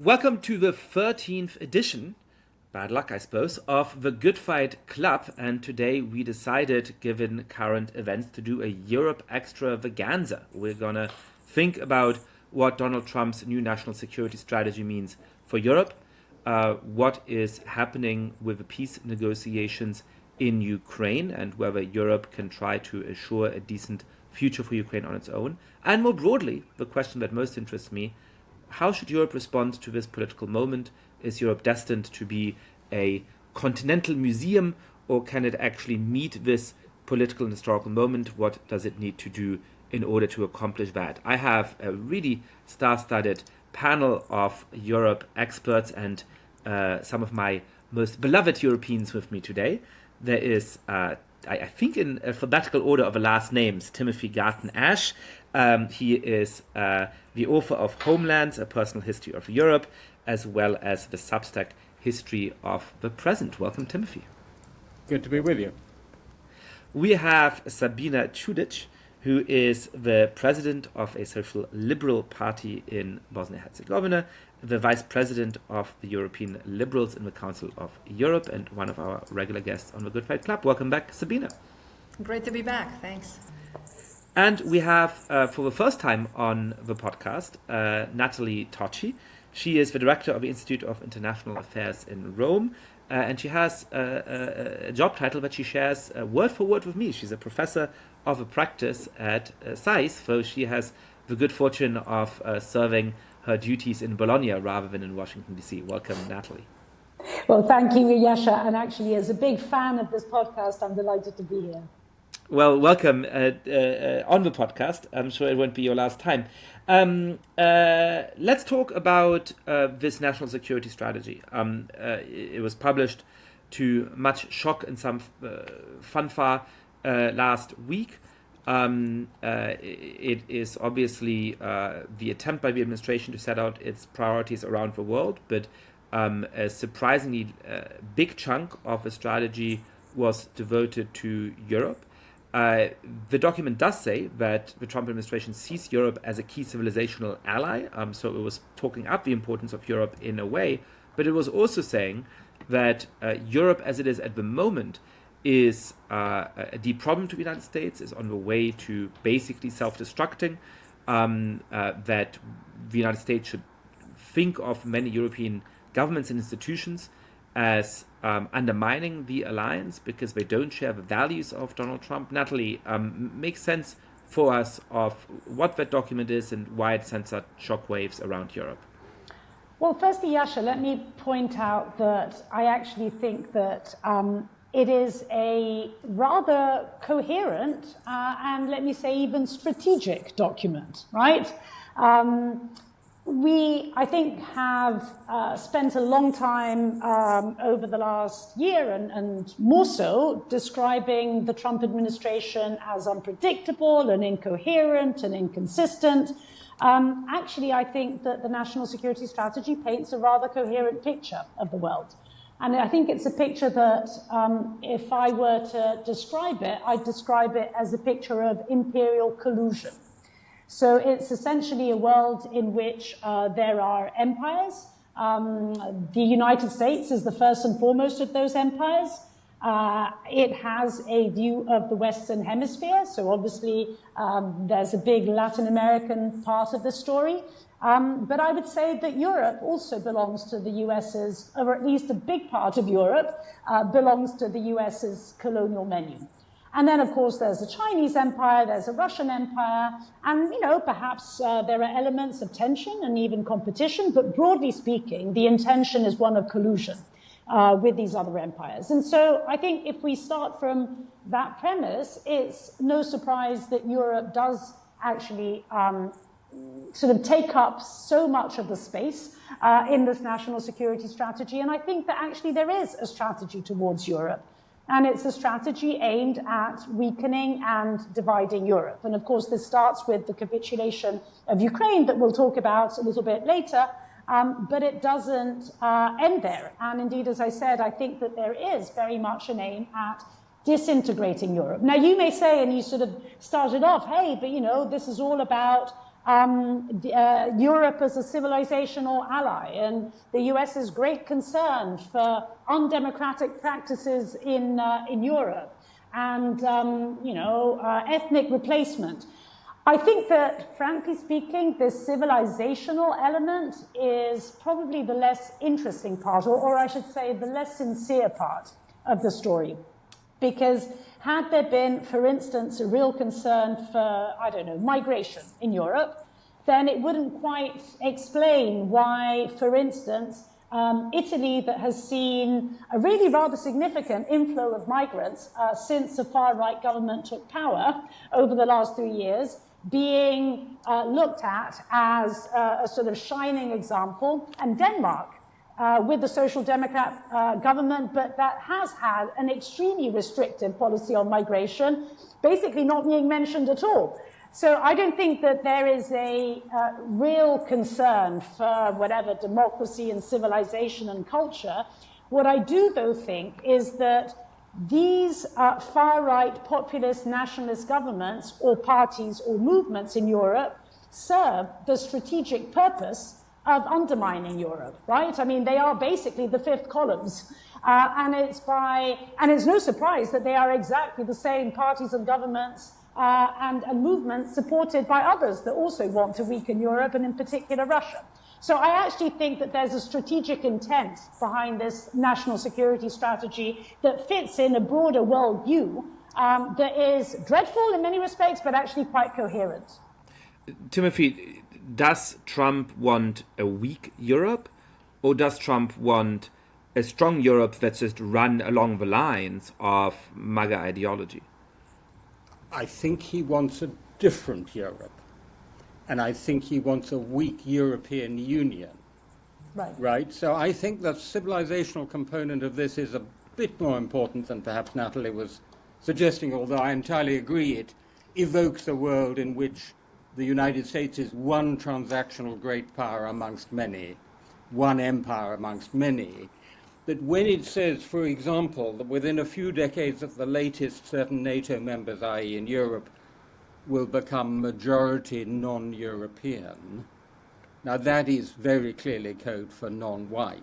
Welcome to the 13th edition, bad luck I suppose, of the Good Fight Club, and today we decided, given current events, to do a Europe extravaganza. We're gonna think about what Donald Trump's new national security strategy means for Europe, what is happening with the peace negotiations in Ukraine, and whether Europe can try to assure a decent future for Ukraine on its own, and more broadly, the question that most interests me: how should Europe respond to this political moment? Is Europe destined to be a continental museum, or can it actually meet this political and historical moment? What does it need to do in order to accomplish that? I have a really star-studded panel of Europe experts and some of my most beloved Europeans with me today. There is, I think in alphabetical order of the last names, Timothy Garton Ash. He is the author of Homelands, A Personal History of Europe, as well as the Substack History of the Present. Welcome, Timothy. Good to be with you. We have Sabina Ćudić, who is the president of a social liberal party in Bosnia-Herzegovina, the vice president of the European Liberals in the Council of Europe, and one of our regular guests on the Good Fight Club. Welcome back, Sabina. Great to be back. Thanks. And we have, for the first time on the podcast, Nathalie Tocci. She is the director of the Institute of International Affairs in Rome, and she has a job title that she shares word for word with me. She's a professor of a practice at SAIS, so she has the good fortune of serving her duties in Bologna rather than in Washington, D.C. Welcome, Nathalie. Well, thank you, Yascha, and actually, as a big fan of this podcast, I'm delighted to be here. Well, welcome on the podcast. I'm sure it won't be your last time. Let's talk about this national security strategy. It was published to much shock and some fanfare last week. It is obviously the attempt by the administration to set out its priorities around the world, but a surprisingly big chunk of the strategy was devoted to Europe. The document does say that the Trump administration sees Europe as a key civilizational ally, so it was talking up the importance of Europe in a way, but it was also saying that Europe as it is at the moment is a deep problem to the United States, is on the way to basically self-destructing, that the United States should think of many European governments and institutions as undermining the alliance because they don't share the values of Donald Trump. Nathalie, make sense for us of what that document is and why it sends out shockwaves around Europe. Well, firstly, Yascha, let me point out that I actually think that it is a rather coherent and, let me say, even strategic document, right? We, I think, have spent a long time over the last year and more so describing the Trump administration as unpredictable and incoherent and inconsistent. Actually, I think that the national security strategy paints a rather coherent picture of the world. And I think it's a picture that, if I were to describe it, I'd describe it as a picture of imperial collusion. So it's essentially a world in which there are empires. The United States is the first and foremost of those empires. It has a view of the Western Hemisphere. So obviously there's a big Latin American part of the story. But I would say that Europe also belongs to the US's, or at least a big part of Europe belongs to the US's colonial menu. And then, of course, there's a Chinese empire, there's a Russian empire, and, perhaps there are elements of tension and even competition, but broadly speaking, the intention is one of collusion with these other empires. And so I think if we start from that premise, it's no surprise that Europe does actually sort of take up so much of the space in this national security strategy. And I think that actually there is a strategy towards Europe. And it's a strategy aimed at weakening and dividing Europe. And of course, this starts with the capitulation of Ukraine that we'll talk about a little bit later. But it doesn't end there. And indeed, as I said, I think that there is very much an aim at disintegrating Europe. Now, you may say, and you sort of started off, hey, but this is all about Europe as a civilizational ally, and the US's great concern for undemocratic practices in Europe and ethnic replacement. I think that, frankly speaking, this civilizational element is probably the less interesting part, or I should say the less sincere part of the story. Because had there been, for instance, a real concern for, migration in Europe, then it wouldn't quite explain why, for instance, Italy, that has seen a really rather significant inflow of migrants since the far-right government took power over the last 3 years, being looked at as a sort of shining example, and Denmark, with the Social Democrat government, but that has had an extremely restrictive policy on migration, basically not being mentioned at all. So I don't think that there is a real concern for whatever democracy and civilization and culture. What I do, though, think is that these far-right populist nationalist governments or parties or movements in Europe serve the strategic purpose of undermining Europe, right? I mean, they are basically the fifth columns. And it's no surprise that they are exactly the same parties and governments and movements supported by others that also want to weaken Europe, and in particular Russia. So I actually think that there's a strategic intent behind this national security strategy that fits in a broader worldview that is dreadful in many respects, but actually quite coherent. Timothy, does Trump want a weak Europe, or does Trump want a strong Europe that's just run along the lines of MAGA ideology? I think he wants a different Europe. And I think he wants a weak European Union. Right? So I think the civilizational component of this is a bit more important than perhaps Nathalie was suggesting, although I entirely agree it evokes a world in which the United States is one transactional great power amongst many, one empire amongst many. That when it says, for example, that within a few decades at the latest, certain NATO members, i.e. in Europe, will become majority non-European. Now that is very clearly code for non-white.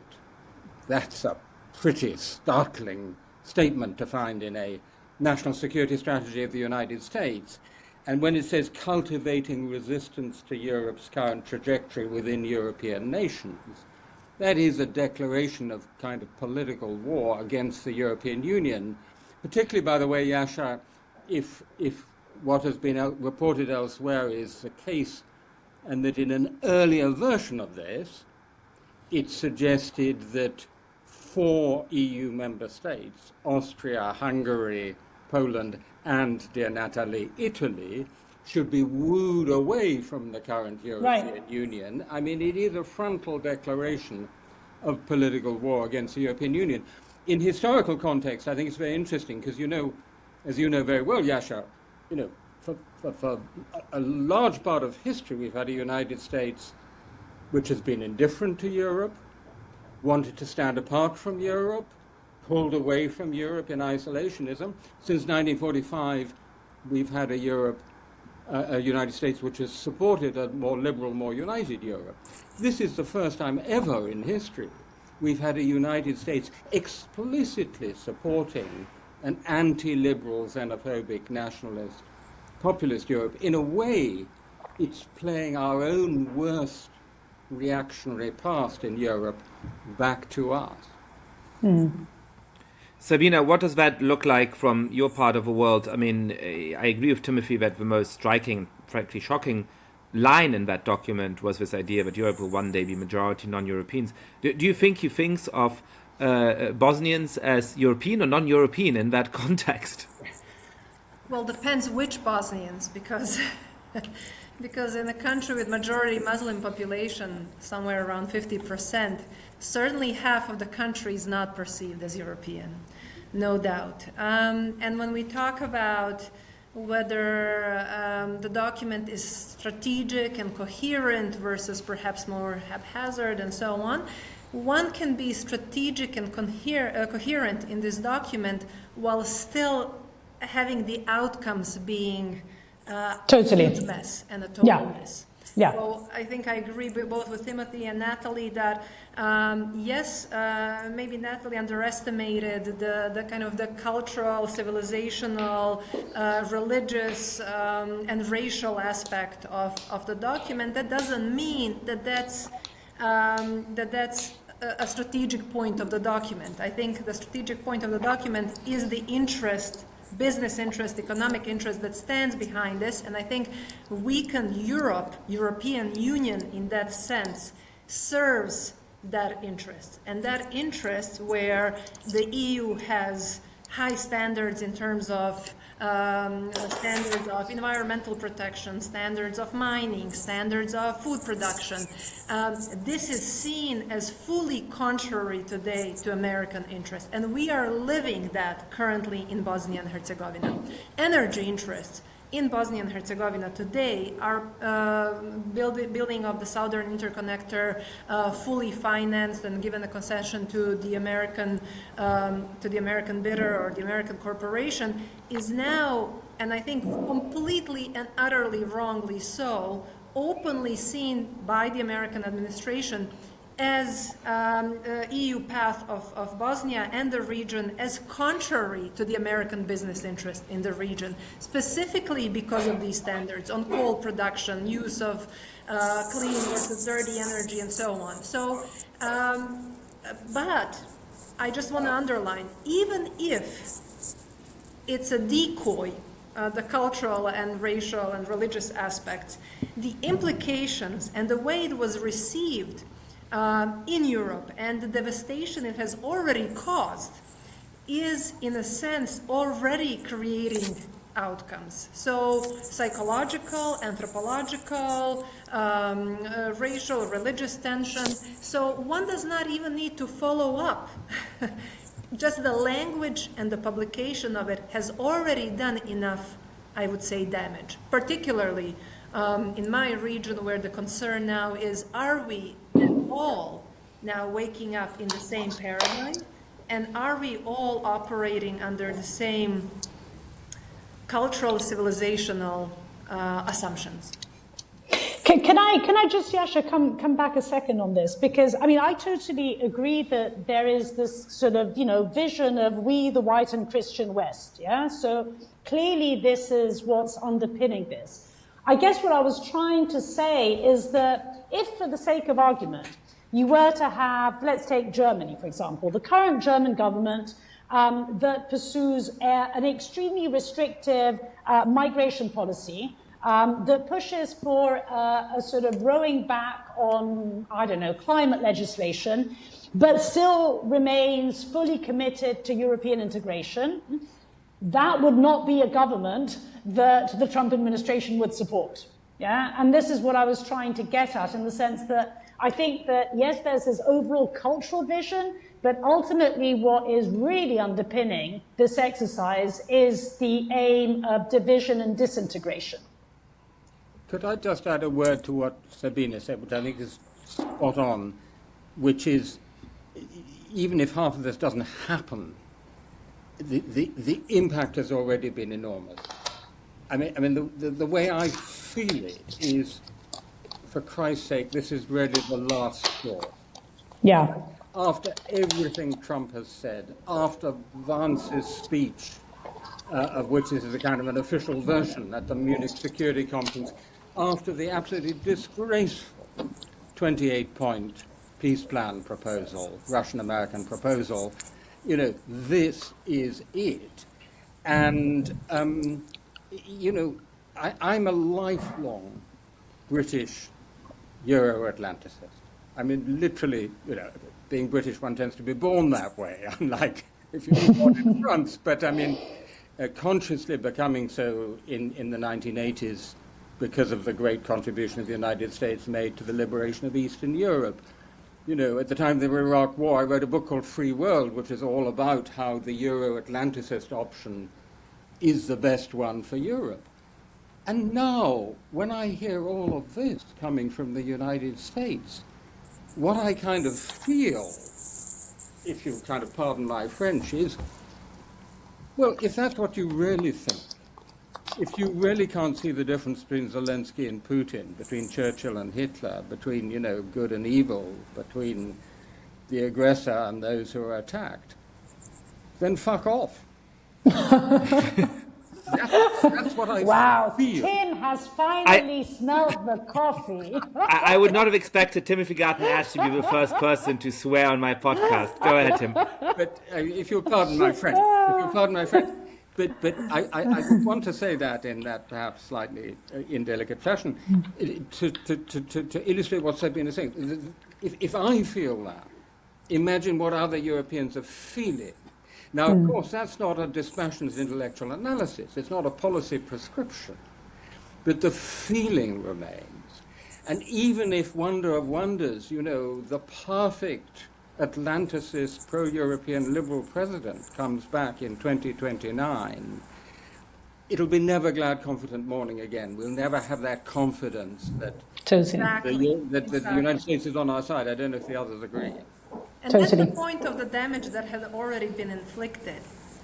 That's a pretty startling statement to find in a national security strategy of the United States. And when it says cultivating resistance to Europe's current trajectory within European nations, that is a declaration of kind of political war against the European Union, particularly, by the way, Yascha, if what has been reported elsewhere is the case, and that in an earlier version of this, it suggested that 4 EU member states, Austria, Hungary, Poland, and, dear Nathalie, Italy, should be wooed away from the current European Union. I mean, it is a frontal declaration of political war against the European Union. In historical context, I think it's very interesting, because as you know very well, Yascha, for a large part of history, we've had a United States which has been indifferent to Europe, wanted to stand apart from Europe, pulled away from Europe in isolationism. Since 1945, we've had a United States which has supported a more liberal, more united Europe. This is the first time ever in history we've had a United States explicitly supporting an anti-liberal, xenophobic, nationalist, populist Europe. In a way, it's playing our own worst reactionary past in Europe back to us. Sabina, what does that look like from your part of the world? I mean, I agree with Timothy that the most striking, frankly shocking line in that document was this idea that Europe will one day be majority non-Europeans. Do you think he thinks of Bosnians as European or non-European in that context? Well, depends which Bosnians, because in a country with majority Muslim population, somewhere around 50%, certainly half of the country is not perceived as European, no doubt. And when we talk about whether the document is strategic and coherent versus perhaps more haphazard and so on, one can be strategic and coherent in this document while still having the outcomes being totally a huge mess and a total mess. Yeah. So I think I agree both with Timothy and Nathalie that yes, maybe Nathalie underestimated the kind of the cultural, civilizational, religious, and racial aspect of the document. That doesn't mean that that's a strategic point of the document. I think the strategic point of the document is the interest, business interest, economic interest that stands behind this, and I think weakened European Union in that sense, serves that interest. And that interest where the EU has high standards in terms of standards of environmental protection, standards of mining, standards of food production. This is seen as fully contrary today to American interests, and we are living that currently in Bosnia and Herzegovina. Energy interests in Bosnia and Herzegovina today are building of the Southern Interconnector, fully financed and given a concession to the American bidder or the American corporation, is now, and I think completely and utterly wrongly so, openly seen by the American administration as EU path of Bosnia and the region as contrary to the American business interest in the region, specifically because of these standards on coal production, use of clean versus dirty energy, and so on. So, but I just want to underline, even if it's a decoy, the cultural and racial and religious aspects, the implications and the way it was received in Europe and the devastation it has already caused is, in a sense, already creating outcomes. So psychological, anthropological, racial, religious tension. So one does not even need to follow up. Just the language and the publication of it has already done enough, I would say, damage, particularly in my region, where the concern now is, are we all now waking up in the same paradigm, and are we all operating under the same cultural, civilizational assumptions? Can I just, Yascha, come back a second on this? Because, I mean, I totally agree that there is this sort of, vision of we, the white and Christian West, yeah? So clearly this is what's underpinning this. I guess what I was trying to say is that if, for the sake of argument, you were to have, let's take Germany, for example, the current German government that pursues an extremely restrictive migration policy, that pushes for a sort of rowing back on, I don't know, climate legislation, but still remains fully committed to European integration, that would not be a government that the Trump administration would support. Yeah, and this is what I was trying to get at, in the sense that I think that, yes, there's this overall cultural vision, but ultimately what is really underpinning this exercise is the aim of division and disintegration. Could I just add a word to what Sabina said, which I think is spot on, which is, even if half of this doesn't happen, the impact has already been enormous. I mean, the way I feel it is, for Christ's sake, this is really the last straw. Yeah. After everything Trump has said, after Vance's speech, of which this is a kind of an official version at the Munich Security Conference, after the absolutely disgraceful 28-point peace plan proposal, Russian-American proposal, this is it. And, I'm a lifelong British Euro-Atlanticist. I mean, literally, being British, one tends to be born that way, unlike if you're born in France. But I mean, consciously becoming so in the 1980s because of the great contribution of the United States made to the liberation of Eastern Europe. At the time of the Iraq War, I wrote a book called Free World, which is all about how the Euro-Atlanticist option is the best one for Europe. And now, when I hear all of this coming from the United States, what I kind of feel, if you'll kind of pardon my French, is, well, if that's what you really think, if you really can't see the difference between Zelensky and Putin, between Churchill and Hitler, between, good and evil, between the aggressor and those who are attacked, then fuck off. That's what I feel. Tim has finally smelled the coffee. I would not have expected Timothy Garton Ash to be the first person to swear on my podcast. Go ahead, Tim. But if you'll pardon my French, but I want to say that in that perhaps slightly indelicate fashion to illustrate what Sabina is saying. If I feel that, imagine what other Europeans are feeling. Now, of course, that's not a dispassionate intellectual analysis. It's not a policy prescription. But the feeling remains. And even if, wonder of wonders, the perfect Atlanticist, pro-European liberal president comes back in 2029, it'll be never glad, confident morning again. We'll never have that confidence that, the United States is on our side. I don't know if the others agree. And that's the point of the damage that had already been inflicted.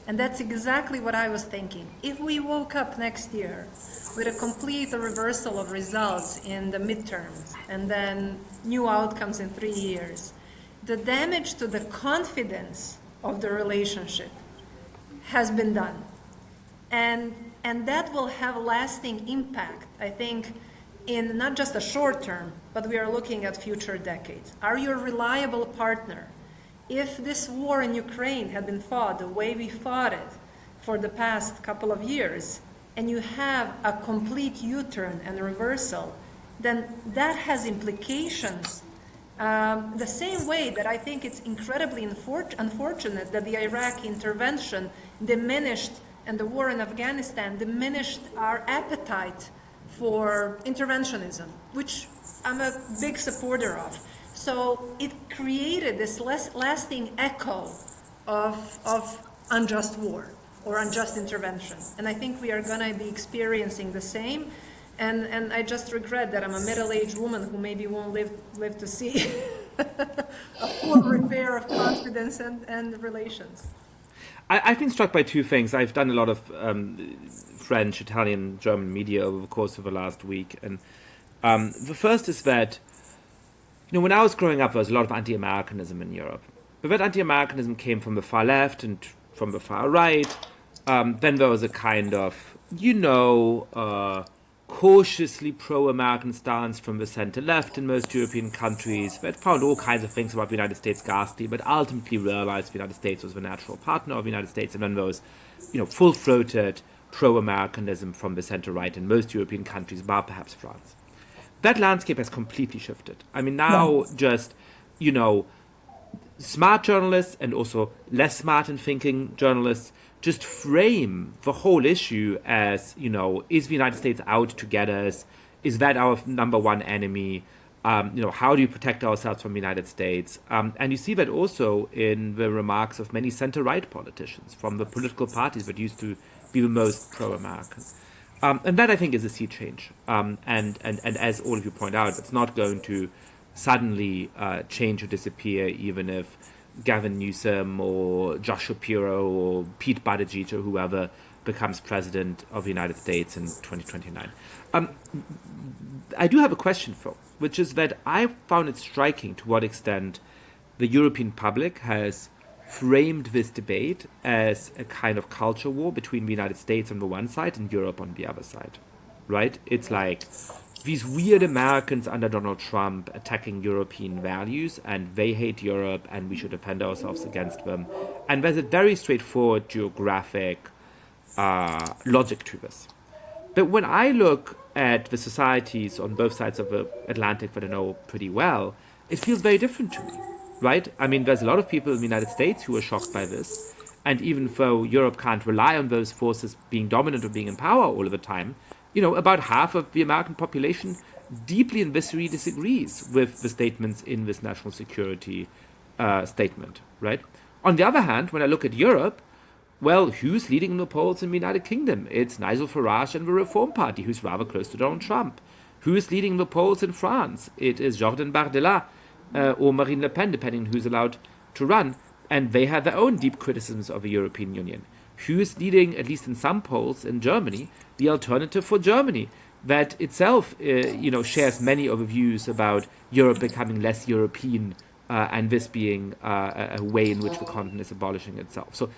And that's exactly what I was thinking. If we woke up next year with a complete reversal of results in the midterms and then new outcomes in 3 years, the damage to the confidence of the relationship has been done. And that will have a lasting impact, I think, in not just the short term, but we are looking at future decades. Are you a reliable partner? If this war in Ukraine had been fought the way we fought it for the past couple of years, and you have a complete U-turn and reversal, then that has implications. The same way that I think it's incredibly unfortunate that the Iraqi intervention diminished and the war in Afghanistan diminished our appetite for interventionism, which I'm a big supporter of. So it created this lasting echo of unjust war or unjust intervention. And I think we are going to be experiencing the same. And I just regret that I'm a middle-aged woman who maybe won't live to see a full repair of confidence and relations. I've been struck by two things. I've done a lot of French, Italian, German media over the course of the last week. And the first is that, when I was growing up, there was a lot of anti-Americanism in Europe. But that anti-Americanism came from the far left and from the far right. Then there was a kind of, cautiously pro-American stance from the center-left in most European countries that found all kinds of things about the United States ghastly, but ultimately realized the United States was the natural partner of the United States. And then there was, full-throated pro-Americanism from the center-right in most European countries, bar perhaps France. That landscape has completely shifted. I mean, now just, smart journalists and also less smart in thinking journalists just frame the whole issue as, is the United States out to get us? Is that our number one enemy? How do you protect ourselves from the United States? And you see that also in the remarks of many center-right politicians from the political parties that used to be the most pro-American. And that, I think, is a sea change. And as all of you point out, it's not going to suddenly change or disappear, even if Gavin Newsom or Josh Shapiro or Pete Buttigieg or whoever becomes president of the United States in 2029. I do have a question, Phil, which is that I found it striking to what extent the European public has framed this debate as a kind of culture war between the United States on the one side and Europe on the other side, right? It's like these weird Americans under Donald Trump attacking European values, and they hate Europe, and we should defend ourselves against them. And there's a very straightforward geographic logic to this. But when I look at the societies on both sides of the Atlantic that I know pretty well, it feels very different to me, right? I mean, there's a lot of people in the United States who are shocked by this. And even though Europe can't rely on those forces being dominant or being in power all of the time, about half of the American population deeply and viscerally disagrees with the statements in this national security statement, right? On the other hand, when I look at Europe, well, who's leading the polls in the United Kingdom? It's Nigel Farage and the Reform Party, who's rather close to Donald Trump. Who is leading the polls in France? It is Jordan Bardella or Marine Le Pen, depending on who's allowed to run. And they have their own deep criticisms of the European Union. who is leading, at least in some polls in Germany, the Alternative for Germany, that itself, shares many of the views about Europe becoming less European, and this being a way in which the continent is abolishing itself. So,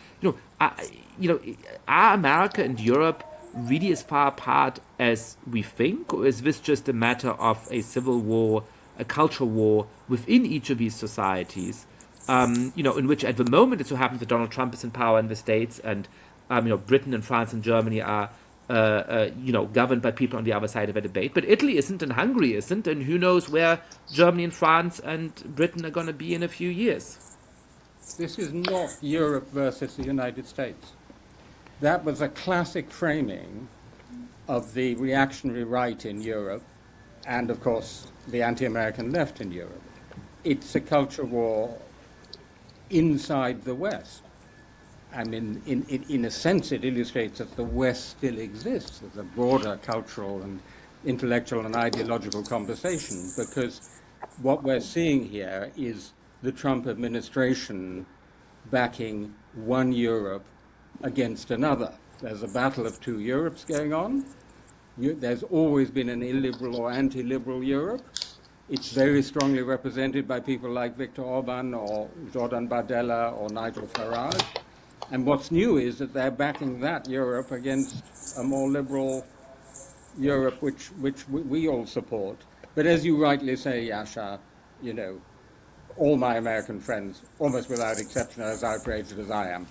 are America and Europe really as far apart as we think, or is this just a matter of a civil war, a cultural war within each of these societies? In which at the moment it so happens that Donald Trump is in power in the States, and Britain and France and Germany are governed by people on the other side of the debate. But Italy isn't, and Hungary isn't, and who knows where Germany and France and Britain are going to be in a few years. This is not Europe versus the United States. That was a classic framing of the reactionary right in Europe and, of course, the anti-American left in Europe. It's a culture war inside the West. I mean, in a sense, it illustrates that the West still exists as a broader cultural and intellectual and ideological conversation, because what we're seeing here is the Trump administration backing one Europe against another. There's a battle of two Europes going on. There's always been an illiberal or anti-liberal Europe. It's very strongly represented by people like Viktor Orban or Jordan Bardella or Nigel Farage. And what's new is that they're backing that Europe against a more liberal Europe, which we all support. But as you rightly say, Yascha, all my American friends, almost without exception, are as outraged as I am.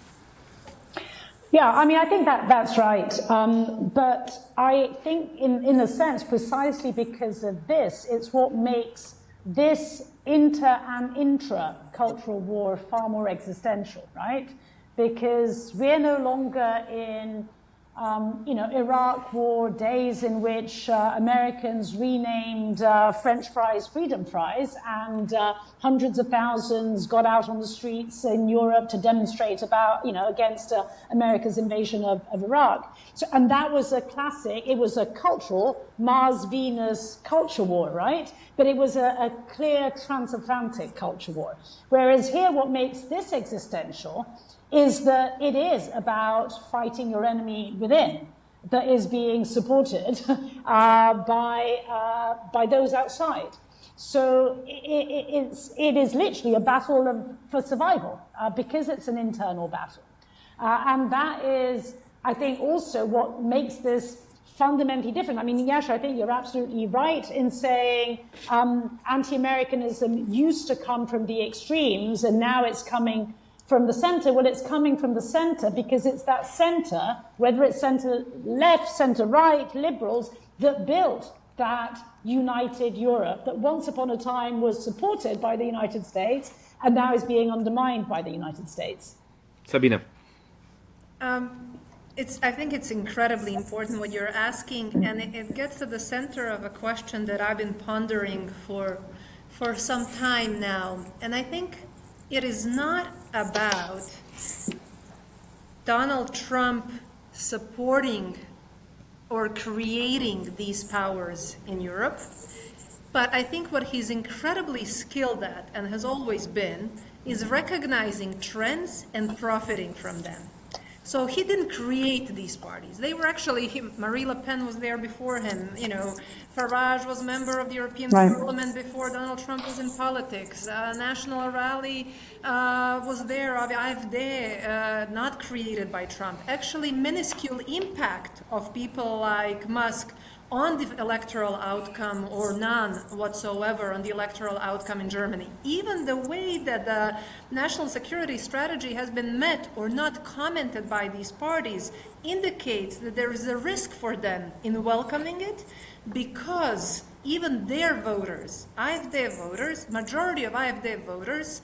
Yeah, I mean, I think that's right. But I think, in a sense, precisely because of this, it's what makes this inter- and intra-cultural war far more existential, right? Because we're no longer in, Iraq war days in which Americans renamed French fries freedom fries, and hundreds of thousands got out on the streets in Europe to demonstrate against America's invasion of Iraq. So, and that was a classic. It was a cultural Mars-Venus culture war, right? But it was a clear transatlantic culture war. Whereas here, what makes this existential is that it is about fighting your enemy within, that is being supported by those outside. So it is literally a battle for survival, because it's an internal battle. And that is, I think, also what makes this fundamentally different. I mean, Yascha, I think you're absolutely right in saying anti-Americanism used to come from the extremes, and now it's coming from the center. Well, it's coming from the center because it's that center, whether it's center left, center right, liberals, that built that united Europe that once upon a time was supported by the United States and now is being undermined by the United States. Sabina. I think it's incredibly important what you're asking, and it gets to the center of a question that I've been pondering for some time now. And I think it is not about Donald Trump supporting or creating these powers in Europe, but I think what he's incredibly skilled at, and has always been, is recognizing trends and profiting from them. So he didn't create these parties. They were actually, Marie Le Pen was there before him. Farage was a member of the European Parliament before Donald Trump was in politics. National Rally was there, AfD, not created by Trump. Actually, minuscule impact of people like Musk on the electoral outcome, or none whatsoever on the electoral outcome in Germany. Even the way that the national security strategy has been met or not commented by these parties indicates that there is a risk for them in welcoming it, because even their voters, AfD voters, majority of AfD voters,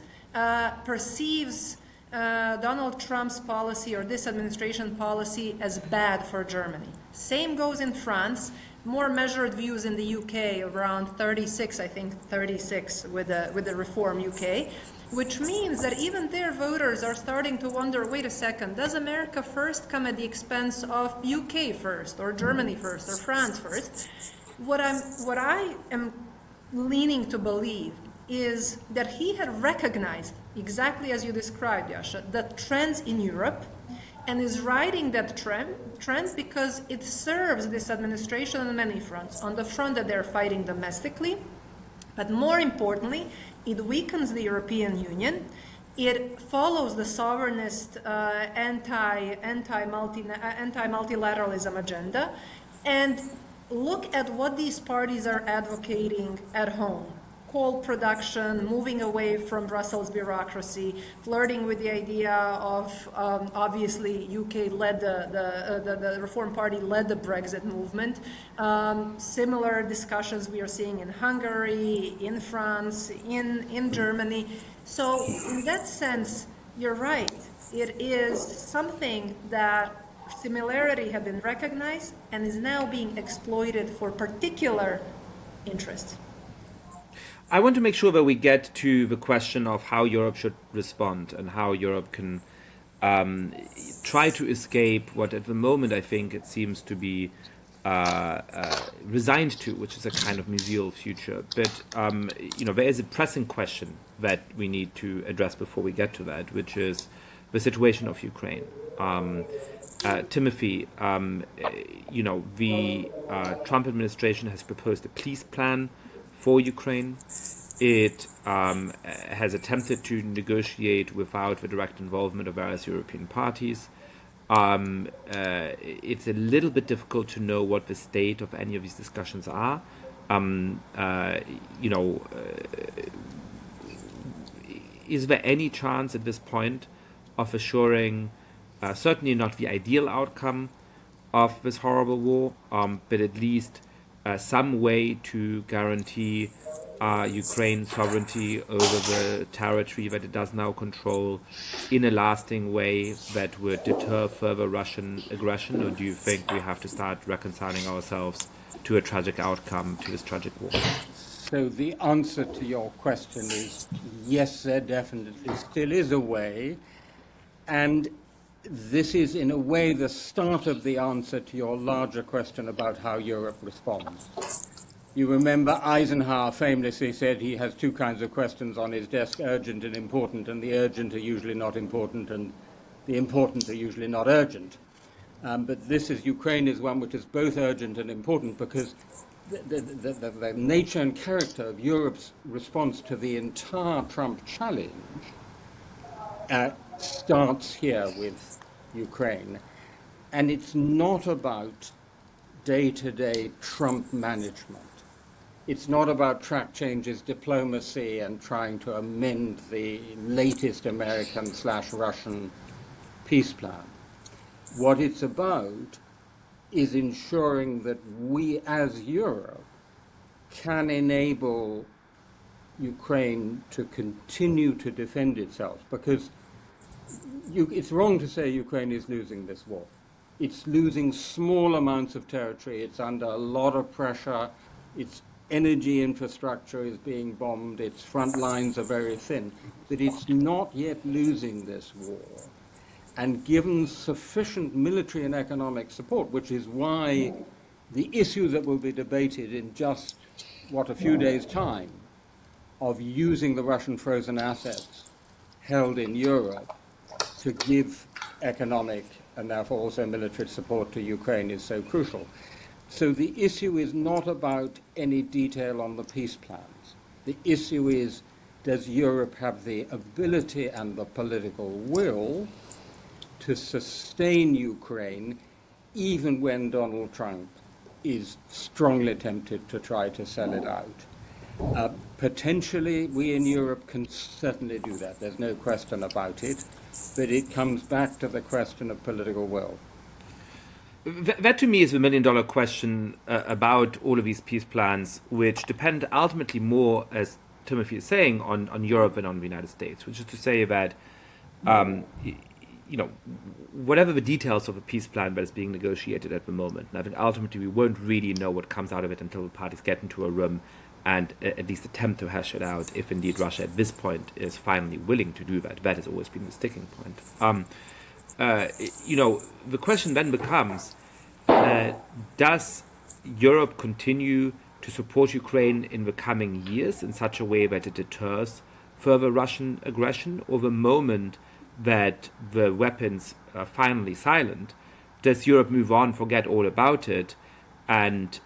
perceives Donald Trump's policy or this administration policy as bad for Germany. Same goes in France. More measured views in the UK, around 36, I think 36 with the Reform UK, which means that even their voters are starting to wonder, wait a second, does America first come at the expense of UK first, or Germany first, or France first? What I am leaning to believe is that he had recognized, exactly as you described, Yascha, the trends in Europe, and is riding that trend because it serves this administration on many fronts. On the front that they're fighting domestically, but more importantly, it weakens the European Union. It follows the sovereignist anti-multilateralism agenda. And look at what these parties are advocating at home. Coal production, moving away from Brussels bureaucracy, flirting with the idea of, obviously, UK led the Reform Party led the Brexit movement. Similar discussions we are seeing in Hungary, in France, in Germany. So in that sense, you're right. It is something that similarity have been recognized and is now being exploited for particular interests. I want to make sure that we get to the question of how Europe should respond and how Europe can try to escape what at the moment I think it seems to be resigned to, which is a kind of museal future. But there is a pressing question that we need to address before we get to that, which is the situation of Ukraine. Timothy, the Trump administration has proposed a peace plan for Ukraine. It has attempted to negotiate without the direct involvement of various European parties. It's a little bit difficult to know what the state of any of these discussions are. Is there any chance at this point of assuring, certainly not the ideal outcome of this horrible war, but at least some way to guarantee Ukraine's sovereignty over the territory that it does now control in a lasting way that would deter further Russian aggression? Or do you think we have to start reconciling ourselves to a tragic outcome to this tragic war? So the answer to your question is yes, there definitely still is a way. And this is, in a way, the start of the answer to your larger question about how Europe responds. You remember Eisenhower famously said he has two kinds of questions on his desk, urgent and important, and the urgent are usually not important, and the important are usually not urgent. But Ukraine is one which is both urgent and important because the nature and character of Europe's response to the entire Trump challenge starts here with Ukraine. And it's not about day-to-day Trump management. It's not about track changes, diplomacy, and trying to amend the latest American/Russian peace plan. What it's about is ensuring that we as Europe can enable Ukraine to continue to defend itself, because it's wrong to say Ukraine is losing this war. It's losing small amounts of territory. It's under a lot of pressure. Its energy infrastructure is being bombed. Its front lines are very thin. But it's not yet losing this war. And given sufficient military and economic support, which is why the issue that will be debated in just, a few days' time, of using the Russian frozen assets held in Europe to give economic and therefore also military support to Ukraine is so crucial. So the issue is not about any detail on the peace plans. The issue is, does Europe have the ability and the political will to sustain Ukraine even when Donald Trump is strongly tempted to try to sell it out? Potentially, we in Europe can certainly do that. There's no question about it. But it comes back to the question of political will. That to me is the million-dollar question about all of these peace plans, which depend ultimately more, as Timothy is saying, on Europe than on the United States, which is to say that, whatever the details of a peace plan that is being negotiated at the moment, and I think ultimately we won't really know what comes out of it until the parties get into a room and at least attempt to hash it out, if indeed Russia at this point is finally willing to do that. That has always been the sticking point. The question then becomes, does Europe continue to support Ukraine in the coming years in such a way that it deters further Russian aggression, or the moment that the weapons are finally silent, does Europe move on, forget all about it, and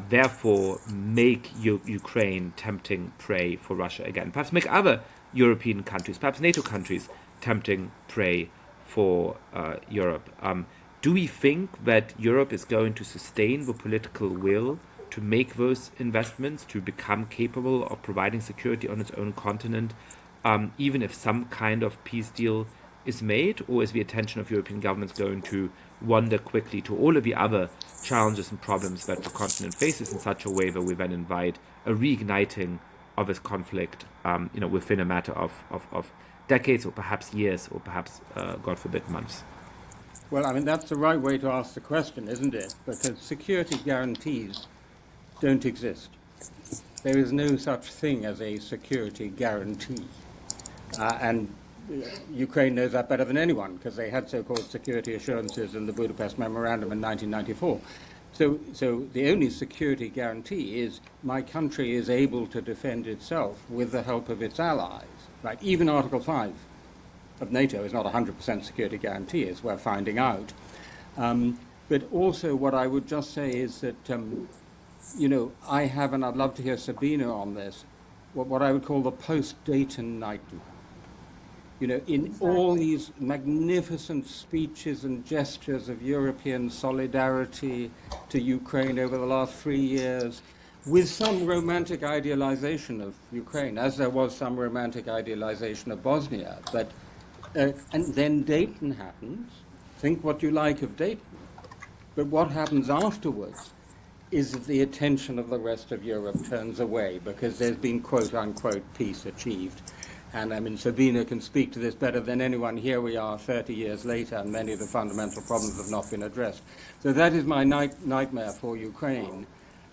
therefore make Ukraine tempting prey for Russia again? Perhaps make other European countries, perhaps NATO countries, tempting prey for Europe. Do we think that Europe is going to sustain the political will to make those investments, to become capable of providing security on its own continent, even if some kind of peace deal is made? Or is the attention of European governments going to wander quickly to all of the other challenges and problems that the continent faces in such a way that we then invite a reigniting of this conflict, within a matter of decades, or perhaps years, or perhaps, God forbid, months? Well, I mean, that's the right way to ask the question, isn't it? Because security guarantees don't exist. There is no such thing as a security guarantee. And Ukraine knows that better than anyone, because they had so-called security assurances in the Budapest Memorandum in 1994. So the only security guarantee is my country is able to defend itself with the help of its allies. Right? Even Article 5 of NATO is not a 100% security guarantee, as we're finding out. But also what I would just say is that, I have, and I'd love to hear Sabina on this, what I would call the post-Dayton nightmare. In all these magnificent speeches and gestures of European solidarity to Ukraine over the last 3 years, with some romantic idealization of Ukraine, as there was some romantic idealization of Bosnia. But and then Dayton happens. Think what you like of Dayton. But what happens afterwards is that the attention of the rest of Europe turns away because there's been quote-unquote peace achieved. And I mean, Sabina can speak to this better than anyone. Here we are 30 years later, and many of the fundamental problems have not been addressed. So that is my nightmare for Ukraine.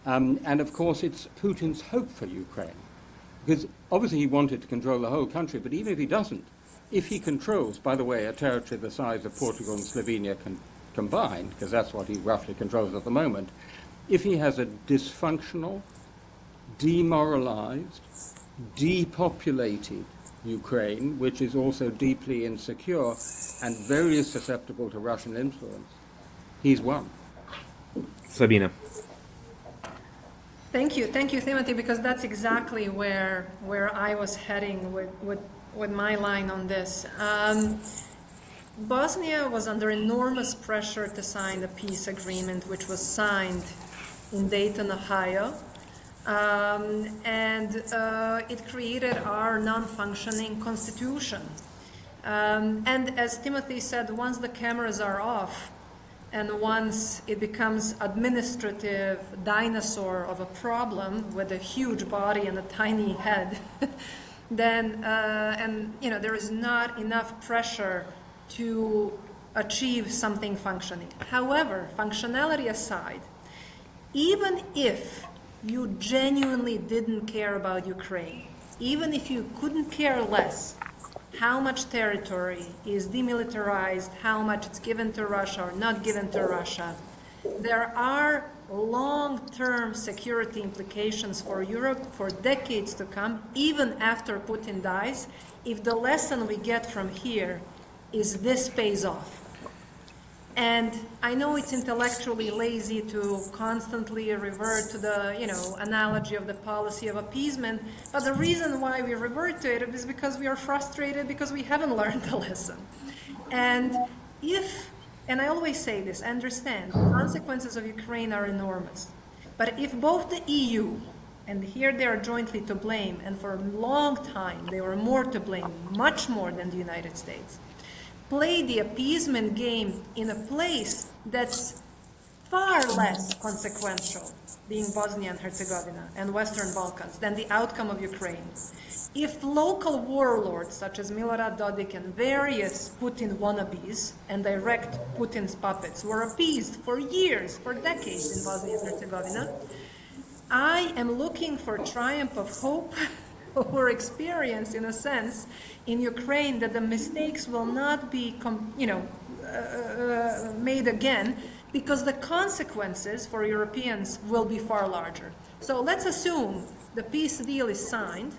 And of course, it's Putin's hope for Ukraine. Because obviously he wanted to control the whole country, but even if he doesn't, if he controls, by the way, a territory the size of Portugal and Slovenia combined, because that's what he roughly controls at the moment, if he has a dysfunctional, demoralized, depopulated Ukraine, which is also deeply insecure and very susceptible to Russian influence, he's won. Sabina. Thank you, Timothy, because that's exactly where I was heading with my line on this. Bosnia was under enormous pressure to sign the peace agreement, which was signed in Dayton, Ohio. And it created our non-functioning constitution. And as Timothy said, once the cameras are off, and once it becomes administrative dinosaur of a problem with a huge body and a tiny head, then there is not enough pressure to achieve something functioning. However, functionality aside, even if you genuinely didn't care about Ukraine, even if you couldn't care less how much territory is demilitarized, how much it's given to Russia or not given to Russia, there are long-term security implications for Europe for decades to come, even after Putin dies, if the lesson we get from here is this pays off. And I know it's intellectually lazy to constantly revert to the, analogy of the policy of appeasement, but the reason why we revert to it is because we are frustrated because we haven't learned the lesson. And I always say this, understand, the consequences of Ukraine are enormous. But if both the EU, and here they are jointly to blame, and for a long time they were more to blame, much more than the United States, play the appeasement game in a place that's far less consequential, being Bosnia and Herzegovina and Western Balkans, than the outcome of Ukraine. If local warlords such as Milorad Dodik and various Putin wannabes and direct Putin's puppets were appeased for years, for decades in Bosnia and Herzegovina, I am looking for triumph of hope or experience, in a sense, in Ukraine, that the mistakes will not be, made again, because the consequences for Europeans will be far larger. So let's assume the peace deal is signed.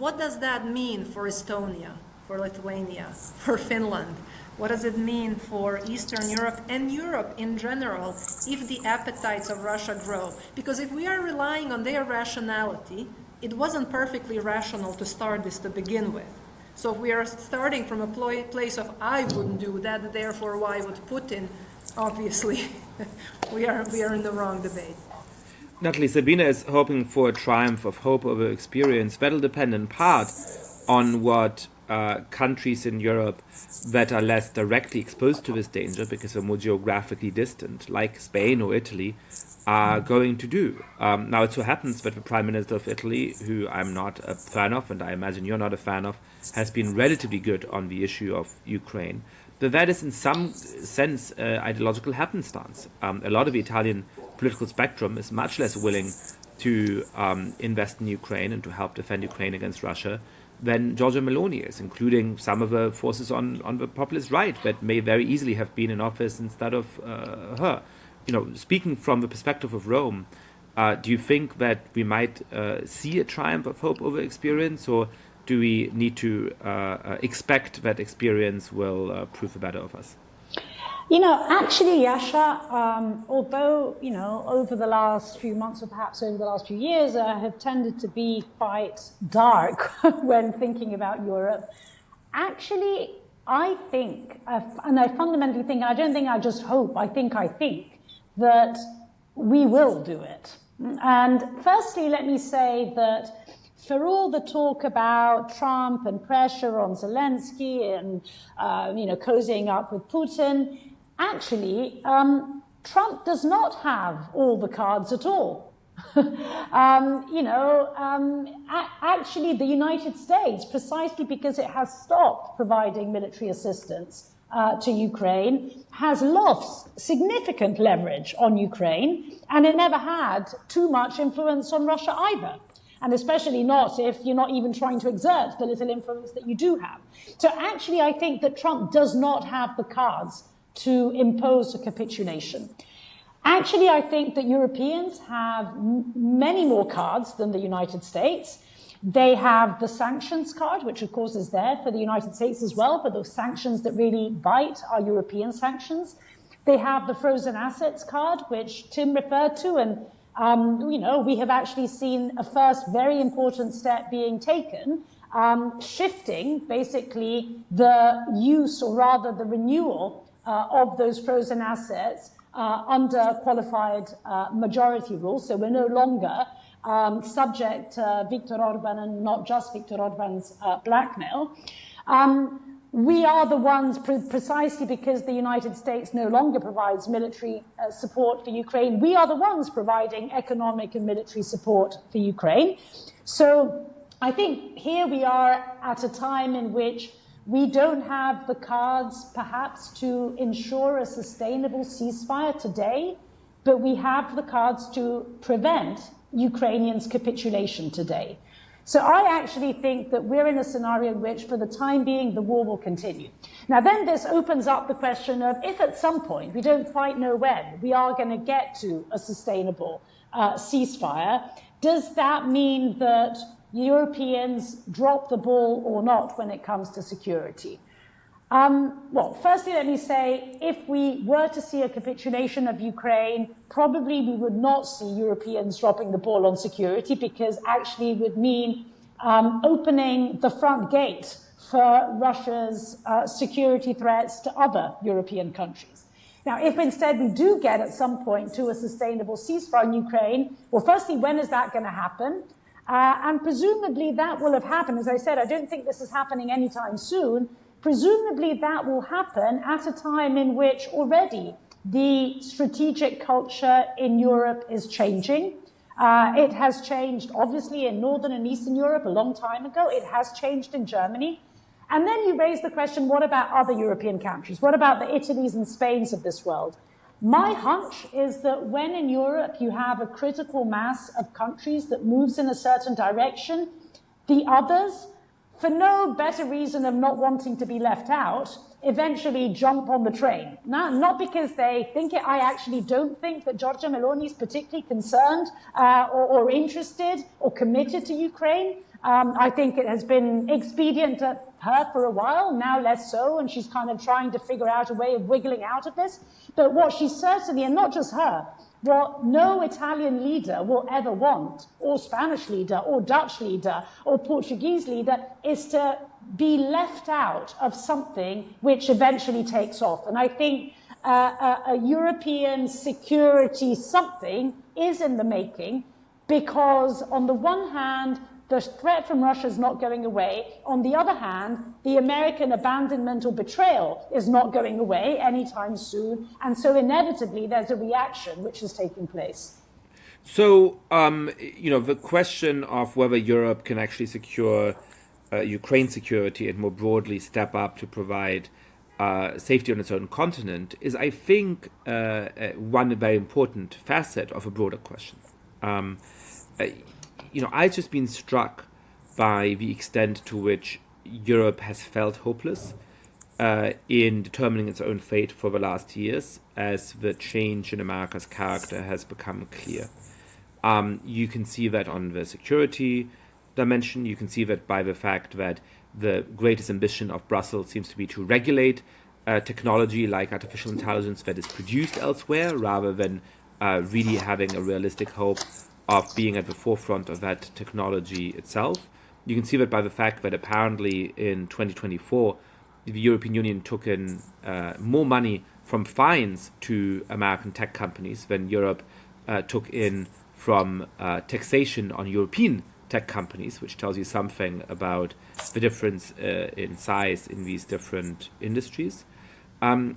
What does that mean for Estonia, for Lithuania, for Finland? What does it mean for Eastern Europe and Europe in general if the appetites of Russia grow? Because if we are relying on their rationality, it wasn't perfectly rational to start this to begin with. So if we are starting from a place of I wouldn't do that, therefore why would Putin? Obviously, we are in the wrong debate. Nathalie, Sabina is hoping for a triumph of hope over experience. That'll depend in part on what countries in Europe that are less directly exposed to this danger because they're more geographically distant, like Spain or Italy, are going to do. Now, it so happens that the Prime Minister of Italy, who I'm not a fan of, and I imagine you're not a fan of, has been relatively good on the issue of Ukraine. But that is in some sense ideological happenstance. A lot of the Italian political spectrum is much less willing to invest in Ukraine and to help defend Ukraine against Russia than Giorgia Meloni is, including some of the forces on the populist right that may very easily have been in office instead of her. You know, speaking from the perspective of Rome, do you think that we might see a triumph of hope over experience, or do we need to expect that experience will prove the better of us? You know, actually, Yascha, although, you know, over the last few months or perhaps over the last few years, I have tended to be quite dark when thinking about Europe. Actually, I think, and I fundamentally think, and I don't think I just hope, I think that we will do it. And firstly, let me say that for all the talk about Trump and pressure on Zelensky and, cozying up with Putin, actually, Trump does not have all the cards at all. Actually, the United States, precisely because it has stopped providing military assistance to Ukraine, has lost significant leverage on Ukraine, and it never had too much influence on Russia either. And especially not if you're not even trying to exert the little influence that you do have. So actually, I think that Trump does not have the cards to impose a capitulation. Actually, I think that Europeans have many more cards than the United States. They have the sanctions card, which of course is there for the United States as well, but those sanctions that really bite are European sanctions. They have the frozen assets card, which Tim referred to, and we have actually seen a first very important step being taken, shifting basically the use, or rather the renewal of those frozen assets under qualified majority rules. So we're no longer subject to Viktor Orban, and not just Viktor Orban's blackmail. We are the ones, precisely because the United States no longer provides military support for Ukraine, we are the ones providing economic and military support for Ukraine. So I think here we are at a time in which we don't have the cards, perhaps, to ensure a sustainable ceasefire today, but we have the cards to prevent Ukrainians' capitulation today. So I actually think that we're in a scenario in which, for the time being, the war will continue. Now, then this opens up the question of if at some point, we don't quite know when, we are going to get to a sustainable ceasefire, does that mean that Europeans drop the ball or not when it comes to security? Well, firstly, let me say, if we were to see a capitulation of Ukraine, probably we would not see Europeans dropping the ball on security, because actually it would mean opening the front gate for Russia's security threats to other European countries. Now, if instead we do get at some point to a sustainable ceasefire in Ukraine, well, firstly, when is that going to happen? And presumably that will have happened. As I said, I don't think this is happening anytime soon. Presumably that will happen at a time in which already the strategic culture in Europe is changing. It has changed, obviously, in Northern and Eastern Europe a long time ago. It has changed in Germany. And then you raise the question, what about other European countries? What about the Italies and Spains of this world? My hunch is that when in Europe you have a critical mass of countries that moves in a certain direction, the others, for no better reason of not wanting to be left out, eventually jump on the train. Not because they think it. I actually don't think that Giorgia Meloni is particularly concerned or interested or committed to Ukraine. I think it has been expedient to her for a while, now less so, and she's kind of trying to figure out a way of wiggling out of this. But what she certainly, and not just her, what no Italian leader will ever want, or Spanish leader, or Dutch leader, or Portuguese leader, is to be left out of something which eventually takes off. And I think a European security something is in the making, because on the one hand, the threat from Russia is not going away. On the other hand, the American abandonment or betrayal is not going away anytime soon. And so inevitably, there's a reaction which is taking place. So, the question of whether Europe can actually secure Ukraine security and more broadly step up to provide safety on its own continent is, I think, one very important facet of a broader question. I've just been struck by the extent to which Europe has felt hopeless in determining its own fate for the last years as the change in America's character has become clear. You can see that on the security dimension. You can see that by the fact that the greatest ambition of Brussels seems to be to regulate technology like artificial intelligence that is produced elsewhere, rather than really having a realistic hope of being at the forefront of that technology itself. You can see that by the fact that apparently in 2024, the European Union took in more money from fines to American tech companies than Europe took in from taxation on European tech companies, which tells you something about the difference in size in these different industries.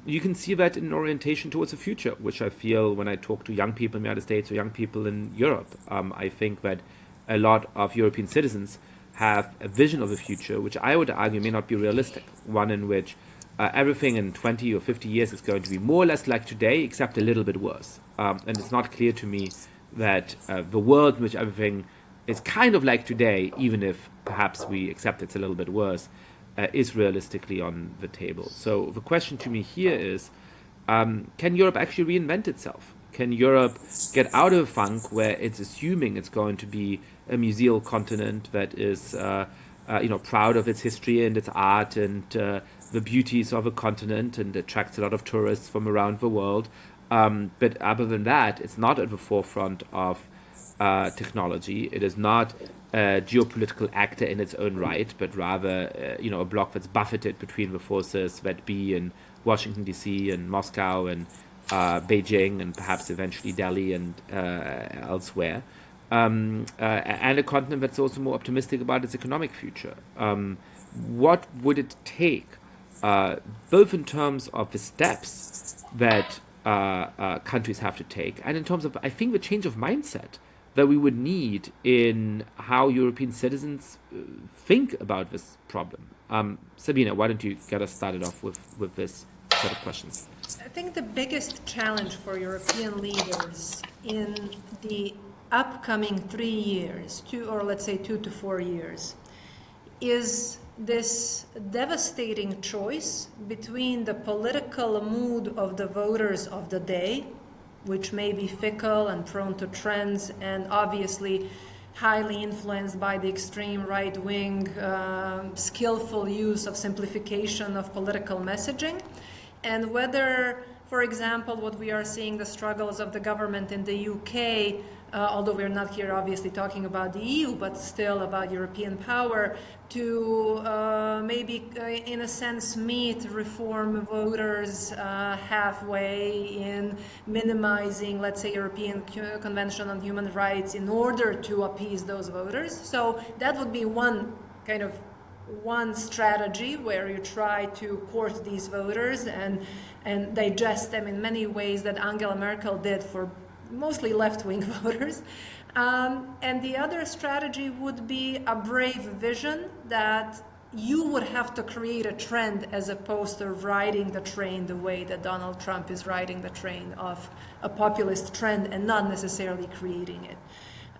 You can see that in orientation towards the future, which I feel when I talk to young people in the United States or young people in Europe. I think that a lot of European citizens have a vision of the future, which I would argue may not be realistic, one in which everything in 20 or 50 years is going to be more or less like today, except a little bit worse. And it's not clear to me that the world in which everything is kind of like today, even if perhaps we accept it's a little bit worse, is realistically on the table. So the question to me here is, can Europe actually reinvent itself? Can Europe get out of a funk where it's assuming it's going to be a museal continent that is proud of its history and its art and the beauties of a continent and attracts a lot of tourists from around the world? But other than that, it's not at the forefront of technology. It is not a geopolitical actor in its own right, but rather, a bloc that's buffeted between the forces that be in Washington, D.C. and Moscow and Beijing and perhaps eventually Delhi and elsewhere. And a continent that's also more optimistic about its economic future. What would it take, both in terms of the steps that countries have to take and in terms of, I think, the change of mindset that we would need in how European citizens think about this problem? Sabina, why don't you get us started off with this set of questions? I think the biggest challenge for European leaders in the upcoming 3 years, 2 to 4 years, is this devastating choice between the political mood of the voters of the day, which may be fickle and prone to trends and obviously highly influenced by the extreme right-wing skillful use of simplification of political messaging, and whether, for example, what we are seeing, the struggles of the government in the UK, although we're not here obviously talking about the EU, but still about European power, to maybe in a sense meet reform voters halfway in minimizing, let's say, European Convention on Human Rights in order to appease those voters. So that would be one strategy where you try to court these voters and digest them in many ways that Angela Merkel did for mostly left-wing voters. And the other strategy would be a brave vision that you would have to create a trend as opposed to riding the train the way that Donald Trump is riding the train of a populist trend and not necessarily creating it.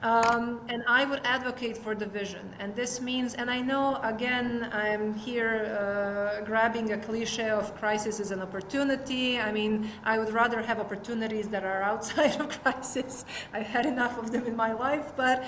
And I would advocate for division. And this means, and I know, again, I'm here grabbing a cliche of crisis is an opportunity. I mean, I would rather have opportunities that are outside of crisis. I've had enough of them in my life. But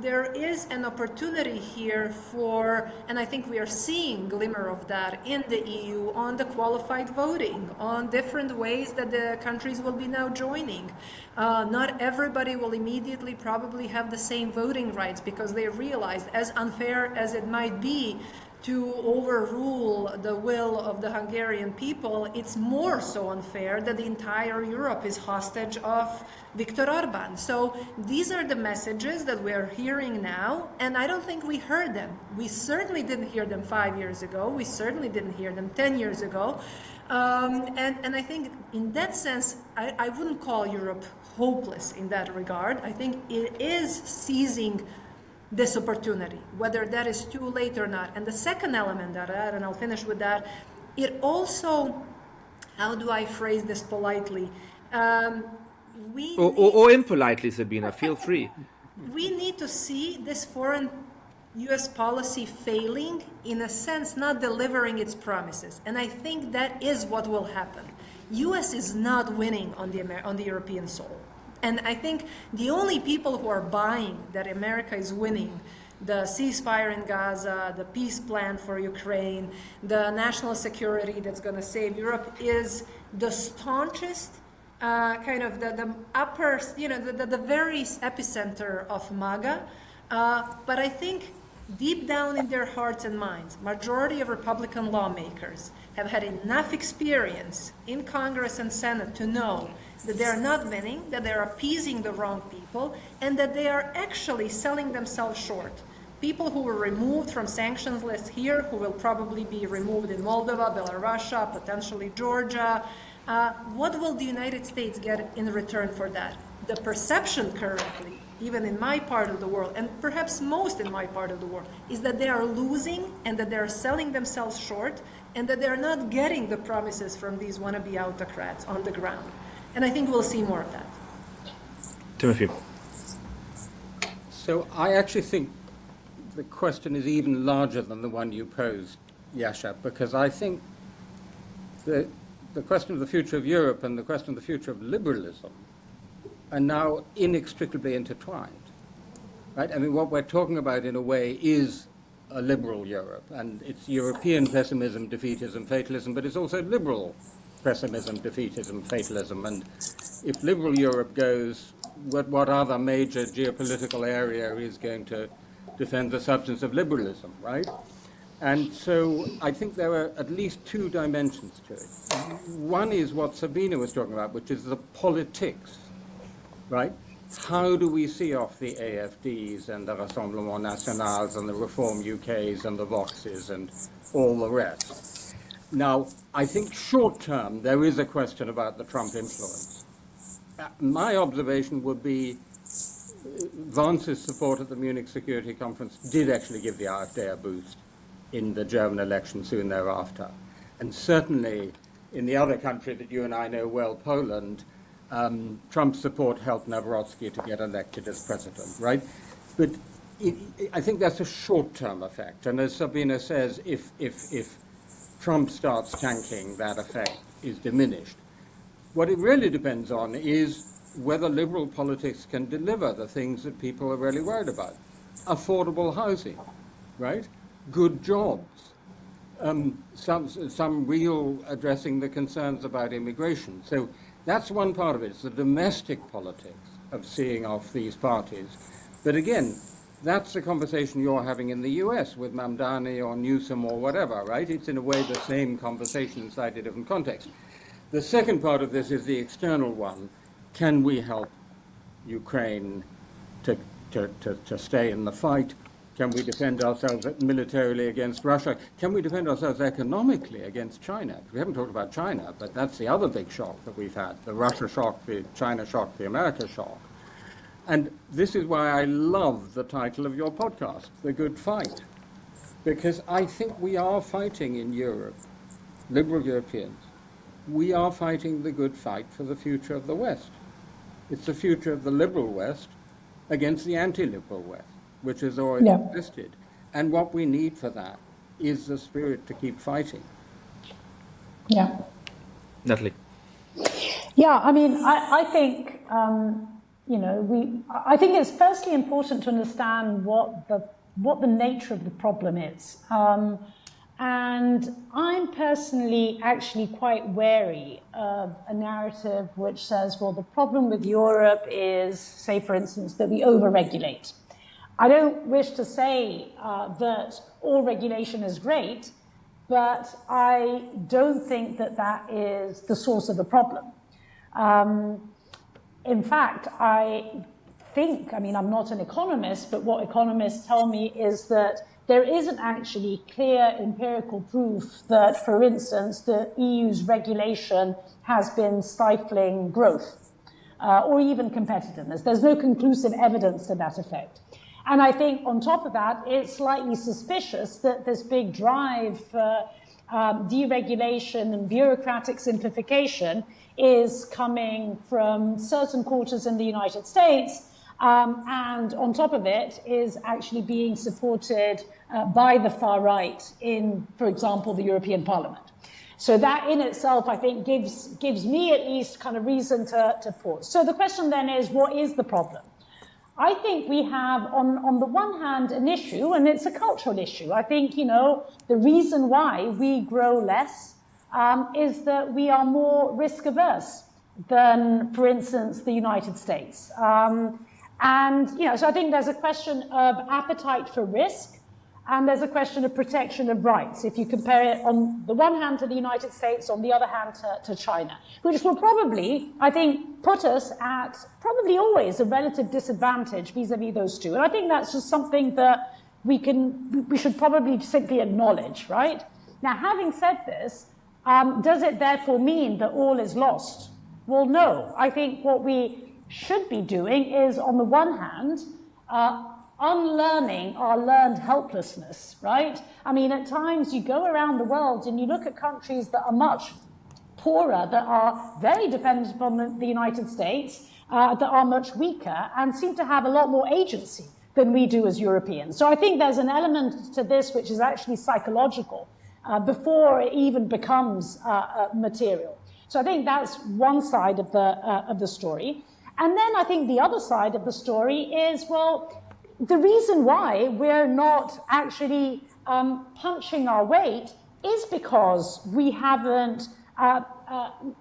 there is an opportunity here for, and I think we are seeing glimmer of that in the EU on the qualified voting, on different ways that the countries will be now joining. Not everybody will immediately probably have the same voting rights, because they realized, as unfair as it might be to overrule the will of the Hungarian people, it's more so unfair that the entire Europe is hostage of Viktor Orban. So these are the messages that we're hearing now, and I don't think we heard them. We certainly didn't hear them 5 years ago. We certainly didn't hear them 10 years ago. And I think in that sense, I wouldn't call Europe hopeless in that regard. I think it is seizing this opportunity, whether that is too late or not. And the second element that I, and I'll finish with that, it also, how do I phrase this politely? Or impolitely, Sabina, feel free. We need to see this foreign U.S. policy failing, in a sense, not delivering its promises. And I think that is what will happen. U.S. is not winning on the European soil. And I think the only people who are buying that America is winning, the ceasefire in Gaza, the peace plan for Ukraine, the national security that's going to save Europe, is the staunchest, kind of the upper, the very epicenter of MAGA. But I think deep down in their hearts and minds, majority of Republican lawmakers have had enough experience in Congress and Senate to know that they are not winning, that they are appeasing the wrong people, and that they are actually selling themselves short. People who were removed from sanctions lists here, who will probably be removed in Moldova, Belarus, potentially Georgia. What will the United States get in return for that? The perception currently, even in my part of the world, and perhaps most in my part of the world, is that they are losing and that they are selling themselves short, and that they are not getting the promises from these wannabe autocrats on the ground. And I think we'll see more of that. Timothy. So I actually think the question is even larger than the one you posed, Yascha, because I think the question of the future of Europe and the question of the future of liberalism are now inextricably intertwined. Right? I mean, what we're talking about in a way is a liberal Europe, and it's European pessimism, defeatism, fatalism, but it's also liberal pessimism, defeatism, fatalism. And if liberal Europe goes, what other major geopolitical area is going to defend the substance of liberalism, right? And so I think there are at least two dimensions to it. One is what Sabina was talking about, which is the politics, right? How do we see off the AFDs and the Rassemblement Nationals and the Reform UKs and the Voxes and all the rest? Now, I think short term, there is a question about the Trump influence. My observation would be Vance's support at the Munich Security Conference did actually give the AfD a boost in the German election soon thereafter. And certainly in the other country that you and I know well, Poland, Trump's support helped Nawrocki to get elected as president, right? But I think that's a short-term effect. And as Sabina says, if Trump starts tanking, that effect is diminished. What it really depends on is whether liberal politics can deliver the things that people are really worried about. Affordable housing, right? Good jobs, some real addressing the concerns about immigration. So that's one part of it. It's the domestic politics of seeing off these parties. But again, that's the conversation you're having in the US with Mamdani or Newsom or whatever, right? It's in a way the same conversation in slightly different context. The second part of this is the external one. Can we help Ukraine to stay in the fight? Can we defend ourselves militarily against Russia? Can we defend ourselves economically against China? We haven't talked about China, but that's the other big shock that we've had, the Russia shock, the China shock, the America shock. And this is why I love the title of your podcast, The Good Fight, because I think we are fighting in Europe, liberal Europeans, we are fighting the good fight for the future of the West. It's the future of the liberal West against the anti-liberal West, which has always existed. And what we need for that is the spirit to keep fighting. Yeah. Nathalie. Yeah, I mean, I think, I think it's firstly important to understand what the nature of the problem is. And I'm personally actually quite wary of a narrative which says, well, the problem with Europe is, say, for instance, that we over-regulate. I don't wish to say that all regulation is great, but I don't think that that is the source of the problem. In fact, I think, I'm not an economist, but what economists tell me is that there isn't actually clear empirical proof that, for instance, the EU's regulation has been stifling growth or even competitiveness. There's no conclusive evidence to that effect. And I think on top of that, it's slightly suspicious that this big drive for deregulation and bureaucratic simplification is coming from certain quarters in the United States, and on top of it is actually being supported by the far right in, for example, the European Parliament. So that in itself, I think, gives me at least kind of reason to pause. So the question then is, what is the problem? I think we have, on the one hand, an issue, and it's a cultural issue. I think, the reason why we grow less is that we are more risk averse than, for instance, the United States. So I think there's a question of appetite for risk, and there's a question of protection of rights, if you compare it on the one hand to the United States, on the other hand to China, which will probably, I think, put us at probably always a relative disadvantage vis-a-vis those two. And I think that's just something that we should probably simply acknowledge, right? Now, having said this, does it therefore mean that all is lost? Well, no. I think what we should be doing is, on the one hand, unlearning our learned helplessness, right? At times you go around the world and you look at countries that are much poorer, that are very dependent upon the United States, that are much weaker and seem to have a lot more agency than we do as Europeans. So I think there's an element to this which is actually psychological before it even becomes material. So I think that's one side of the story. And then I think the other side of the story is, well, the reason why we're not actually punching our weight is because we haven't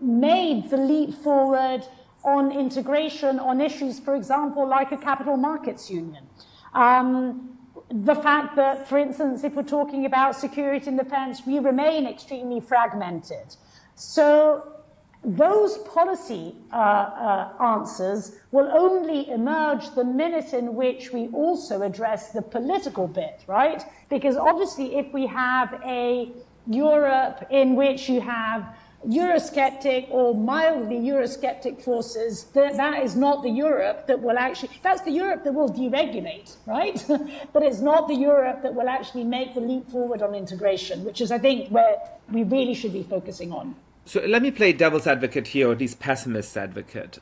made the leap forward on integration on issues, for example, like a capital markets union. The fact that, for instance, if we're talking about security and defense, we remain extremely fragmented. So those policy answers will only emerge the minute in which we also address the political bit, right? Because obviously if we have a Europe in which you have Eurosceptic or mildly Eurosceptic forces, that is not the Europe that will actually, that's the Europe that will deregulate, right? But it's not the Europe that will actually make the leap forward on integration, which is, I think, where we really should be focusing on. So let me play devil's advocate here, or at least pessimist's advocate.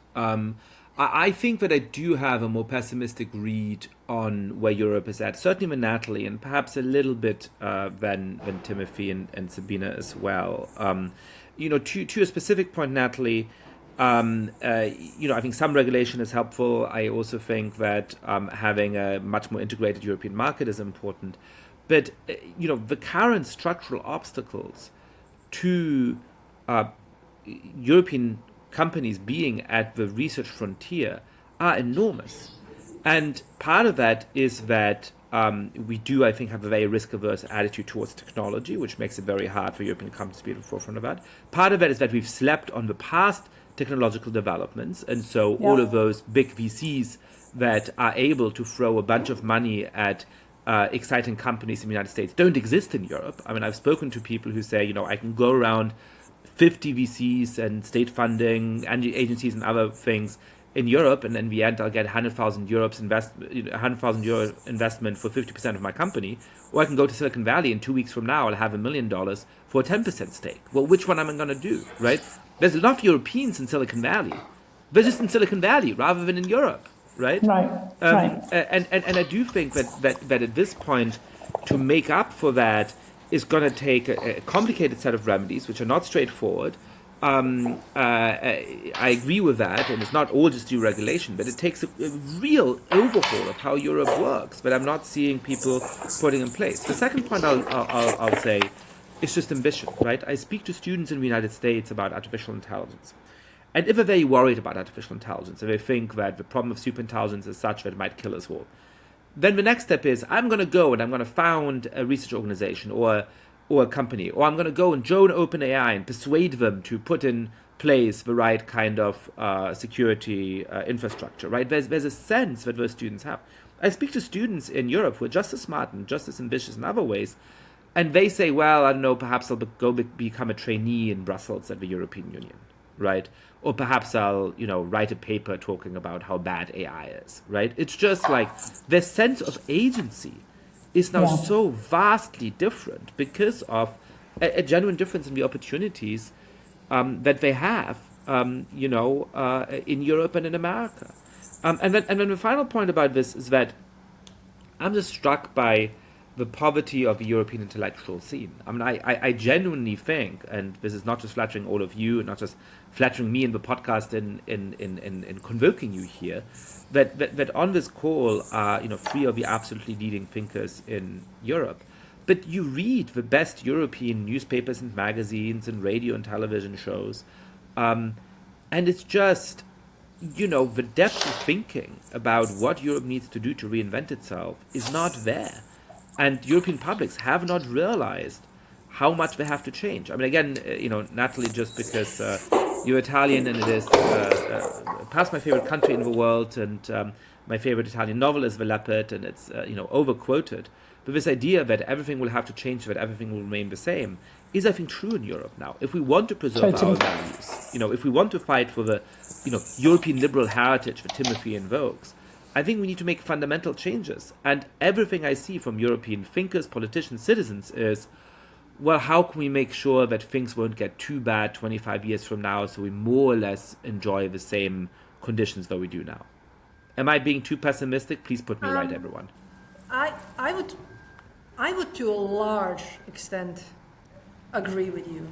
I think that I do have a more pessimistic read on where Europe is at, certainly with Nathalie, and perhaps a little bit than Timothy and Sabina as well. To a specific point, Nathalie, I think some regulation is helpful. I also think that having a much more integrated European market is important. But, the current structural obstacles to European companies being at the research frontier are enormous. And part of that is that we do, I think, have a very risk-averse attitude towards technology, which makes it very hard for European companies to be at the forefront of that. Part of that is that we've slept on the past technological developments, and so all of those big VCs that are able to throw a bunch of money at exciting companies in the United States don't exist in Europe. I've spoken to people who say, I can go around 50 VCs and state funding and agencies and other things in Europe, and in the end I'll get 100,000 euro investment for 50% of my company, or I can go to Silicon Valley and 2 weeks from now I'll have $1 million for a 10% stake. Well, which one am I going to do, right? There's a lot of Europeans in Silicon Valley. They're just in Silicon Valley rather than in Europe. right? Right. And I do think that at this point, to make up for that is going to take a complicated set of remedies, which are not straightforward. I agree with that, and it's not all just deregulation, but it takes a real overhaul of how Europe works, but I'm not seeing people putting in place. The second point I'll say is just ambition, right? I speak to students in the United States about artificial intelligence. And if they're very worried about artificial intelligence, if they think that the problem of superintelligence is such that it might kill us all, then the next step is I'm going to go and I'm going to found a research organization or a company, or I'm going to go and join OpenAI and persuade them to put in place the right kind of security infrastructure, right? There's a sense that those students have. I speak to students in Europe who are just as smart and just as ambitious in other ways, and they say, well, I don't know, perhaps I'll go become a trainee in Brussels at the European Union, right? Or perhaps I'll, write a paper talking about how bad AI is, right? It's just like their sense of agency is now so vastly different because of a genuine difference in the opportunities that they have, in Europe and in America. And then the final point about this is that I'm just struck by the poverty of the European intellectual scene. I mean, I genuinely think, and this is not just flattering all of you, not just flattering me in the podcast in convoking you here, that on this call are, three of the absolutely leading thinkers in Europe. But you read the best European newspapers and magazines and radio and television shows, and it's just, the depth of thinking about what Europe needs to do to reinvent itself is not there. And European publics have not realized how much they have to change. I mean, again, Nathalie, just because you're Italian and it is perhaps my favorite country in the world, and my favorite Italian novel is The Leopard, and it's, overquoted. But this idea that everything will have to change, that everything will remain the same, is, I think, true in Europe now. If we want to preserve our values, if we want to fight for the, European liberal heritage that Timothy invokes, I think we need to make fundamental changes. And everything I see from European thinkers, politicians, citizens is, well, how can we make sure that things won't get too bad 25 years from now so we more or less enjoy the same conditions that we do now? Am I being too pessimistic? Please put me right, everyone. I would to a large extent agree with you.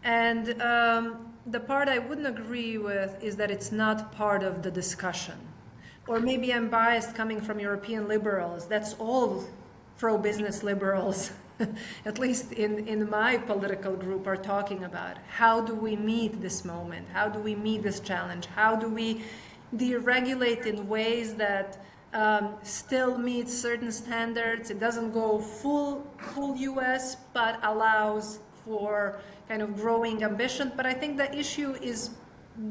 And the part I wouldn't agree with is that it's not part of the discussion. Or maybe I'm biased coming from European liberals. That's all pro-business liberals, at least in my political group, are talking about. How do we meet this moment? How do we meet this challenge? How do we deregulate in ways that still meets certain standards? It doesn't go full US, but allows for kind of growing ambition. But I think the issue is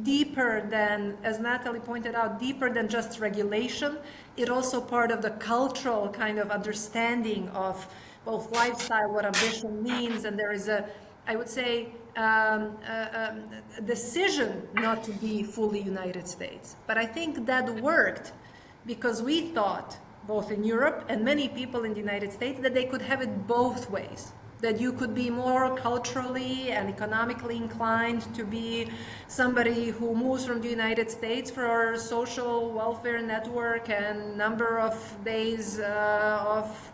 deeper than, as Nathalie pointed out, deeper than just regulation. It also part of the cultural kind of understanding of both lifestyle, what ambition means, and there is I would say, a decision not to be fully United States. But I think that worked because we thought, both in Europe and many people in the United States, that they could have it both ways. That you could be more culturally and economically inclined to be somebody who moves from the United States for social welfare network and number of days of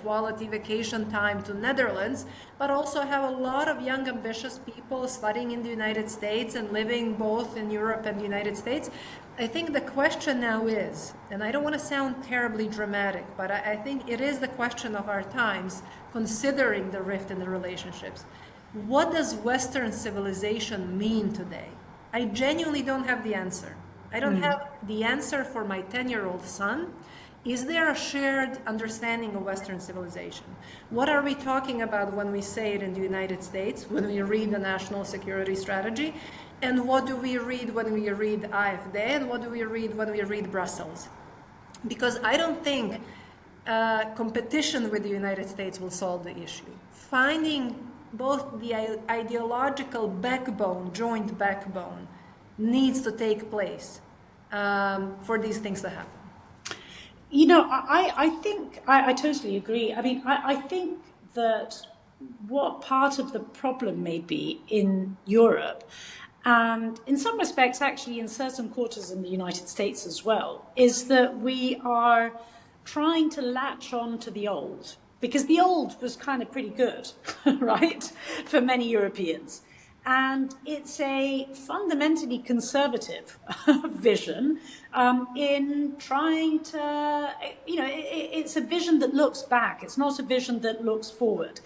quality vacation time to Netherlands, but also have a lot of young ambitious people studying in the United States and living both in Europe and the United States. I think the question now is, and I don't want to sound terribly dramatic, but I think it is the question of our times, considering the rift in the relationships. What does Western civilization mean today? I genuinely don't have the answer. I don't have the answer for my 10-year-old son. Is there a shared understanding of Western civilization? What are we talking about when we say it in the United States, when we read the National Security Strategy? And what do we read when we read AfD? And what do we read when we read Brussels? Because I don't think competition with the United States will solve the issue. Finding both the ideological backbone, joint backbone, needs to take place for these things to happen. I think I totally agree. I mean, I think that what part of the problem may be in Europe and in some respects, actually in certain quarters in the United States as well, is that we are trying to latch on to the old, because the old was kind of pretty good, right, for many Europeans. And it's a fundamentally conservative vision in trying to, it's a vision that looks back. It's not a vision that looks forward.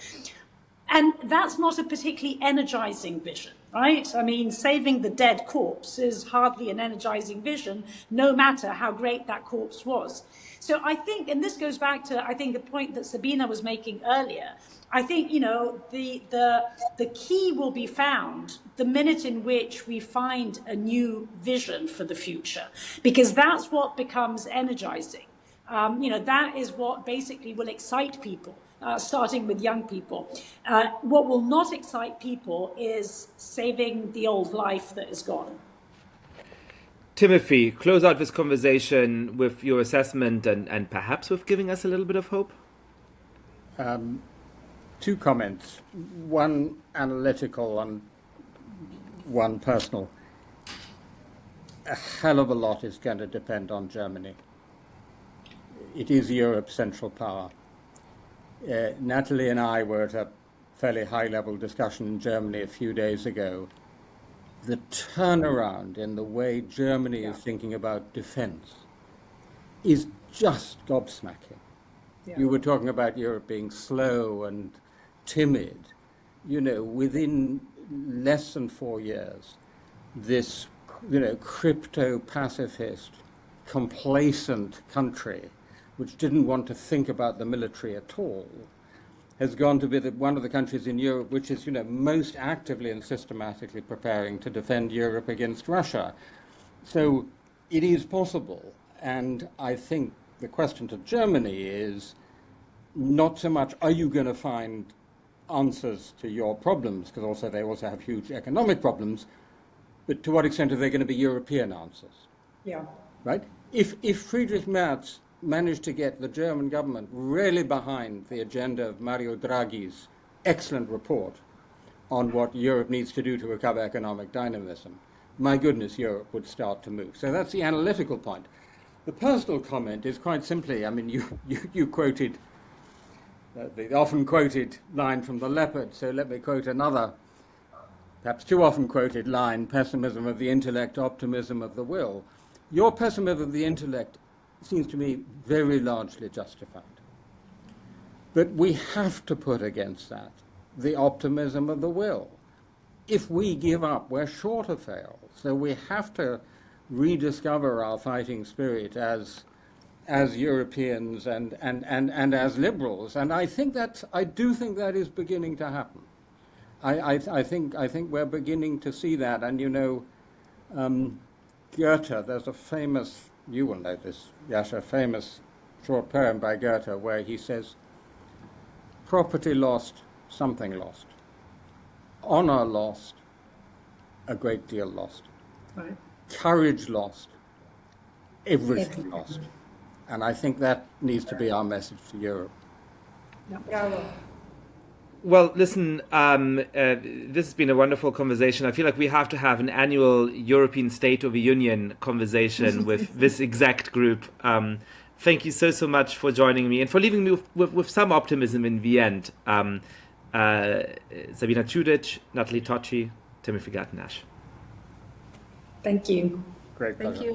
And that's not a particularly energizing vision, right? I mean, saving the dead corpse is hardly an energizing vision, no matter how great that corpse was. So I think, and this goes back to, I think, a point that Sabina was making earlier, I think, the key will be found the minute in which we find a new vision for the future, because that's what becomes energizing. That is what basically will excite people, starting with young people. What will not excite people is saving the old life that is gone. Timothy, close out this conversation with your assessment and perhaps with giving us a little bit of hope. Two comments, one analytical and one personal. A hell of a lot is going to depend on Germany. It is Europe's central power. Nathalie and I were at a fairly high-level discussion in Germany a few days ago. The turnaround in the way Germany is thinking about defense is just gobsmacking. Yeah. You were talking about Europe being slow and timid. Within less than 4 years, this, crypto-pacifist, complacent country, which didn't want to think about the military at all, has gone to be one of the countries in Europe which is, most actively and systematically preparing to defend Europe against Russia. So it is possible. And I think the question to Germany is not so much, are you going to find answers to your problems, because they also have huge economic problems, but to what extent are they going to be European answers? Yeah. Right? If Friedrich Merz managed to get the German government really behind the agenda of Mario Draghi's excellent report on what Europe needs to do to recover economic dynamism, my goodness, Europe would start to move. So that's the analytical point. The personal comment is quite simply, you quoted the often quoted line from The Leopard, so let me quote another, perhaps too often quoted line, pessimism of the intellect, optimism of the will. Your pessimism of the intellect seems to me very largely justified. But we have to put against that the optimism of the will. If we give up, we're sure to fail. So we have to rediscover our fighting spirit as Europeans and as liberals. And I do think that is beginning to happen. I think we're beginning to see that. And Goethe, there's a famous, you will know this, Yascha, famous short poem by Goethe where he says, property lost, something lost. Honor lost, a great deal lost. Right. Courage lost, everything lost. And I think that needs to be our message to Europe. Bravo. Well, listen, this has been a wonderful conversation. I feel like we have to have an annual European State of the Union conversation with this exact group. Thank you so much for joining me and for leaving me with some optimism in the end. Sabina Ćudić, Nathalie Tocci, Timothy Garton Ash. Thank you. Great pleasure. Thank you.